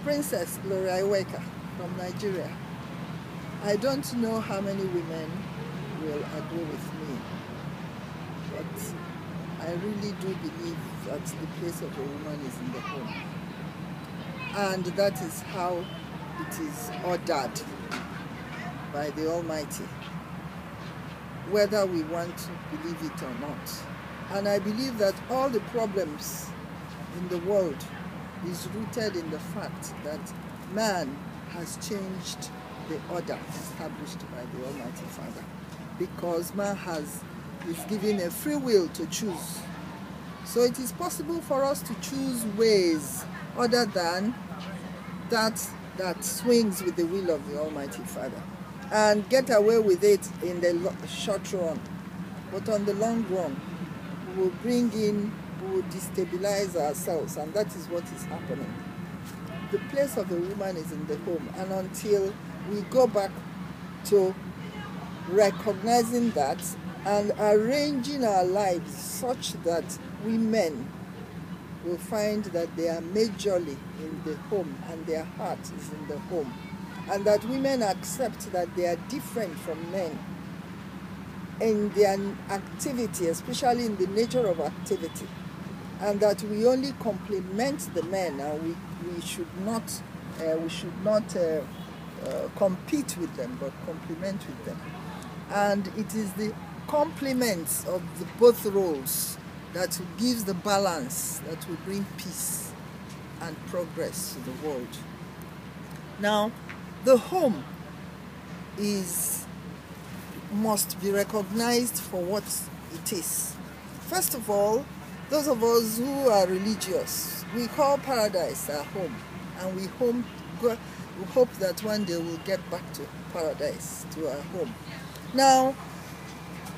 Princess Gloria Iweka from Nigeria. I don't know how many women will agree with me, but I really do believe that the place of a woman is in the home. And that is how it is ordered by the Almighty, whether we want to believe it or not. And I believe that all the problems in the world is rooted in the fact that man has changed the order established by the Almighty Father, because man is given a free will to choose. So it is possible for us to choose ways other than that swings with the will of the Almighty Father and get away with it in the short run. But on the long run, we will destabilize ourselves, and that is what is happening. The place of a woman is in the home, and until we go back to recognizing that and arranging our lives such that we men will find that they are majorly in the home and their heart is in the home, and that women accept that they are different from men in their activity, especially in the nature of activity, and that we only complement the men, and we should not compete with them, but complement with them. And it is the complements of both roles that gives the balance that will bring peace and progress to the world. Now, the home must be recognized for what it is. First of all, those of us who are religious, we call paradise our home, and we hope that one day we'll get back to paradise, to our home. Now,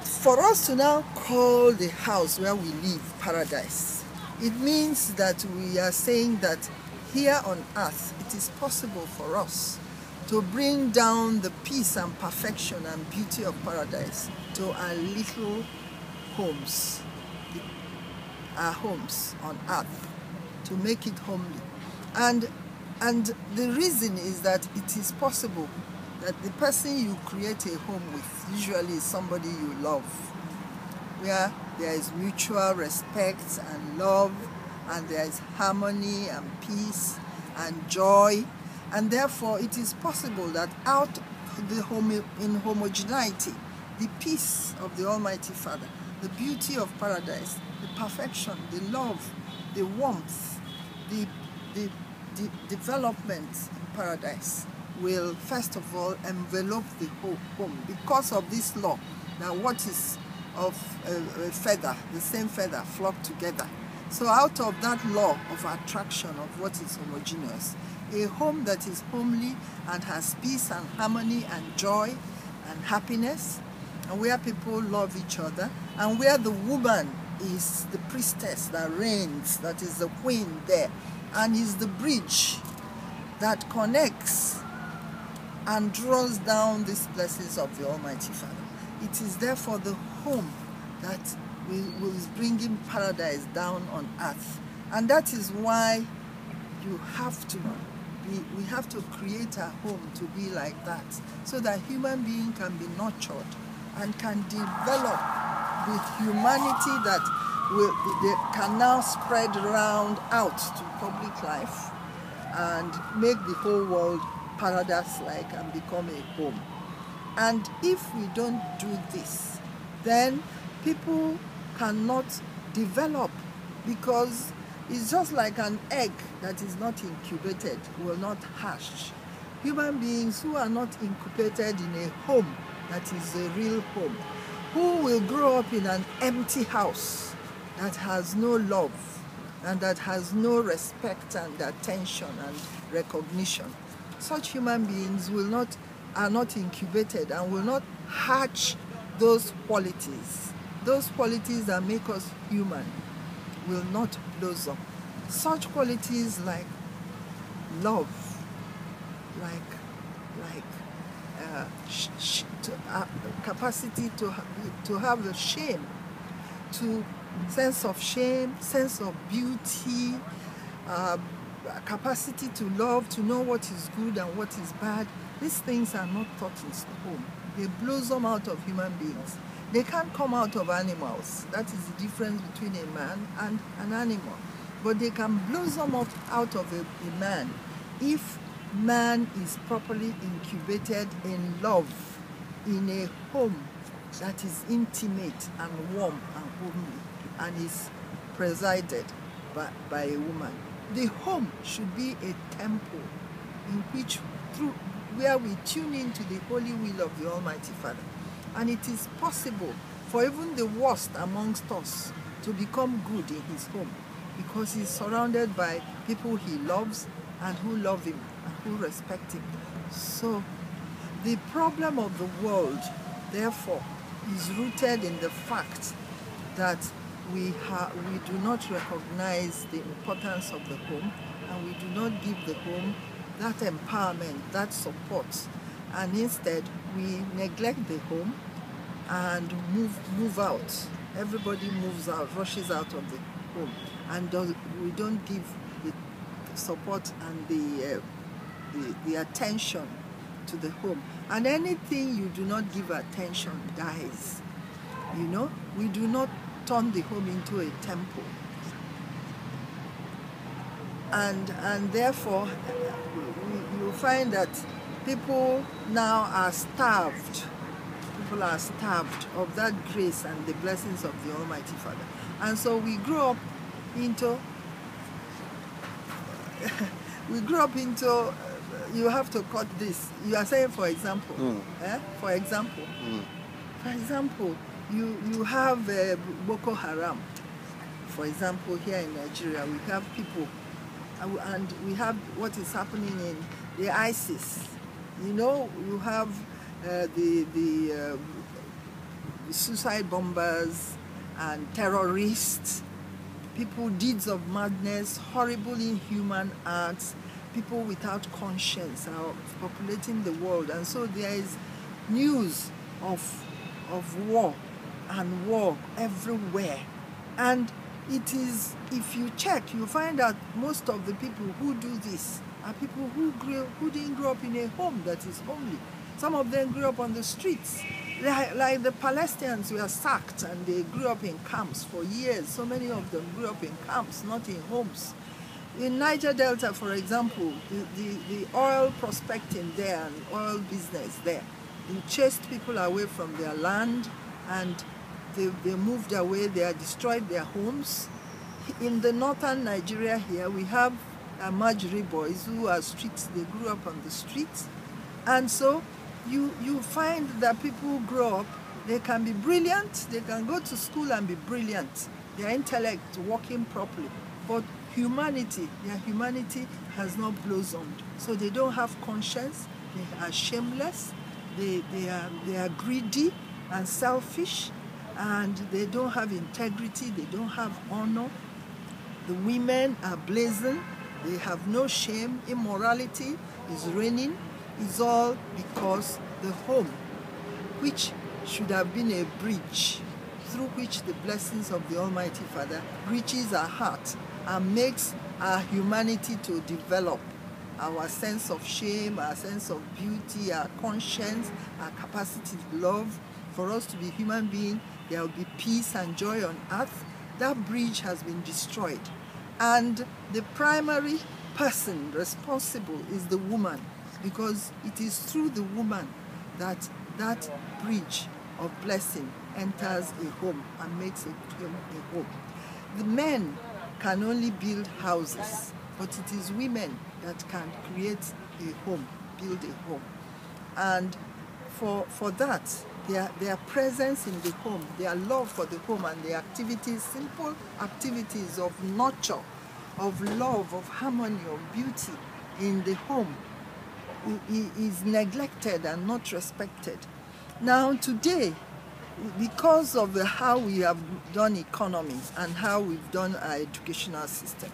for us to now call the house where we live paradise, it means that we are saying that here on earth it is possible for us to bring down the peace and perfection and beauty of paradise to our little homes, our homes on earth, to make it homely. And the reason is that it is possible that the person you create a home with usually is somebody you love, where there is mutual respect and love, and there is harmony and peace and joy. And therefore it is possible that out in homogeneity, the peace of the Almighty Father, the beauty of paradise, the perfection, the love, the warmth, the development in paradise will first of all envelop the whole home, because of this law that what is of a feather, the same feather, flock together. So out of that law of attraction of what is homogeneous, a home that is homely and has peace and harmony and joy and happiness, and where people love each other, and where the woman is the priestess that reigns, that is the queen there, and is the bridge that connects and draws down these blessings of the Almighty Father. It is therefore the home that is bringing paradise down on earth. And that is why we have to create a home to be like that, so that human being can be nurtured and can develop with humanity that they can now spread around out to public life and make the whole world paradise-like and become a home. And if we don't do this, then people cannot develop, because it's just like an egg that is not incubated will not hatch. Human beings who are not incubated in a home that is a real home, who will grow up in an empty house that has no love and that has no respect and attention and recognition, such human beings are not incubated and will not hatch those qualities that make us human, will not blossom. Such qualities like love, capacity to have the shame, sense of beauty, capacity to love, to know what is good and what is bad, these things are not taught in home. They blossom out of human beings. They can't come out of animals. That is the difference between a man and an animal. But they can blossom out of a man if man is properly incubated in love, in a home that is intimate and warm and homely, and is presided by a woman. The home should be a temple in which, where we tune into the holy will of the Almighty Father. And it is possible for even the worst amongst us to become good in his home, because he's surrounded by people he loves and who love him and who respect him. So the problem of the world, therefore, is rooted in the fact that we do not recognize the importance of the home, and we do not give the home that empowerment, that support, and instead we neglect the home and move out. Everybody moves out, rushes out of the home, and we don't give the support and the attention to the home. And anything you do not give attention dies. You know, we do not turn the home into a temple. And therefore, you find that people now are starved. People are starved of that grace and the blessings of the Almighty Father. And so we grow up into, you have to cut this. You are saying, for example, for example, you have Boko Haram. For example, here in Nigeria, we have people, and we have what is happening in the ISIS. You know, you have the suicide bombers and terrorists, people, deeds of madness, horrible inhuman acts, people without conscience are populating the world. And so there is news of war and war everywhere. And it is, if you check, you find that most of the people who do this are people who didn't grow up in a home that is homely. Some of them grew up on the streets. Like the Palestinians were sacked and they grew up in camps for years. So many of them grew up in camps, not in homes. In Niger Delta, for example, the oil prospecting there and oil business there, they chased people away from their land, and they moved away, they had destroyed their homes. In the northern Nigeria here, we have Amajiri boys who are streets, they grew up on the streets. And so you find that people who grow up, they can be brilliant, they can go to school and be brilliant, their intellect working properly, but their humanity has not blossomed. So they don't have conscience, they are shameless, they are greedy and selfish, and they don't have integrity, they don't have honor. The women are blazing, they have no shame, immorality is reigning. Is all because the home, which should have been a bridge through which the blessings of the Almighty Father reaches our heart and makes our humanity to develop, our sense of shame, our sense of beauty, our conscience, our capacity to love. For us to be human beings, there will be peace and joy on earth. That bridge has been destroyed. And the primary person responsible is the woman, because it is through the woman that that bridge of blessing enters a home and makes a home. The men can only build houses, but it is women that can create a home, build a home. And for that, their presence in the home, their love for the home, and the activities, simple activities of nurture, of love, of harmony, of beauty in the home, is neglected and not respected. Now today, because of how we have done economy and how we've done our educational system,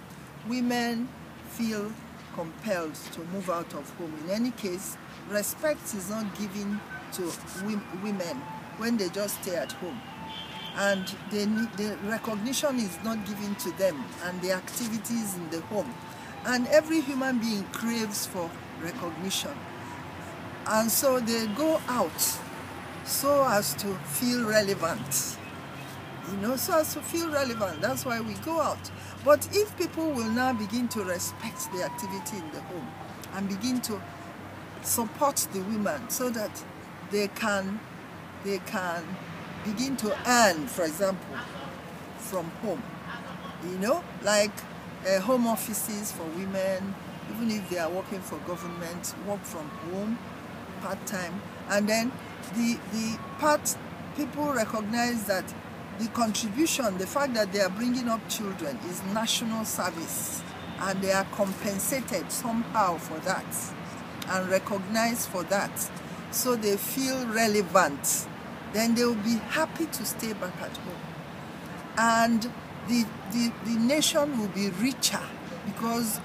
women feel compelled to move out of home. In any case, respect is not given to women when they just stay at home. And the recognition is not given to them and the activities in the home. And every human being craves for recognition. And so they go out so as to feel relevant. So as to feel relevant. That's why we go out. But if people will now begin to respect the activity in the home and begin to support the women so that they can begin to earn, for example, from home, like home offices for women, even if they are working for government, work from home, part-time. And then the part people recognize that the contribution, the fact that they are bringing up children is national service, and they are compensated somehow for that and recognized for that, so they feel relevant. Then they will be happy to stay back at home. And the nation will be richer, because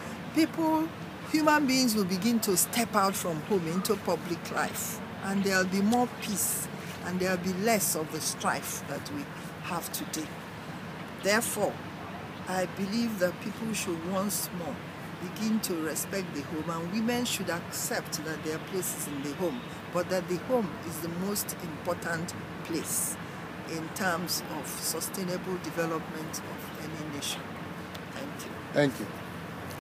human beings will begin to step out from home into public life, and there will be more peace, and there will be less of the strife that we have today. Therefore, I believe that people should once more begin to respect the home, and women should accept that there are places in the home, but that the home is the most important place in terms of sustainable development of any nation. Thank you. Thank you.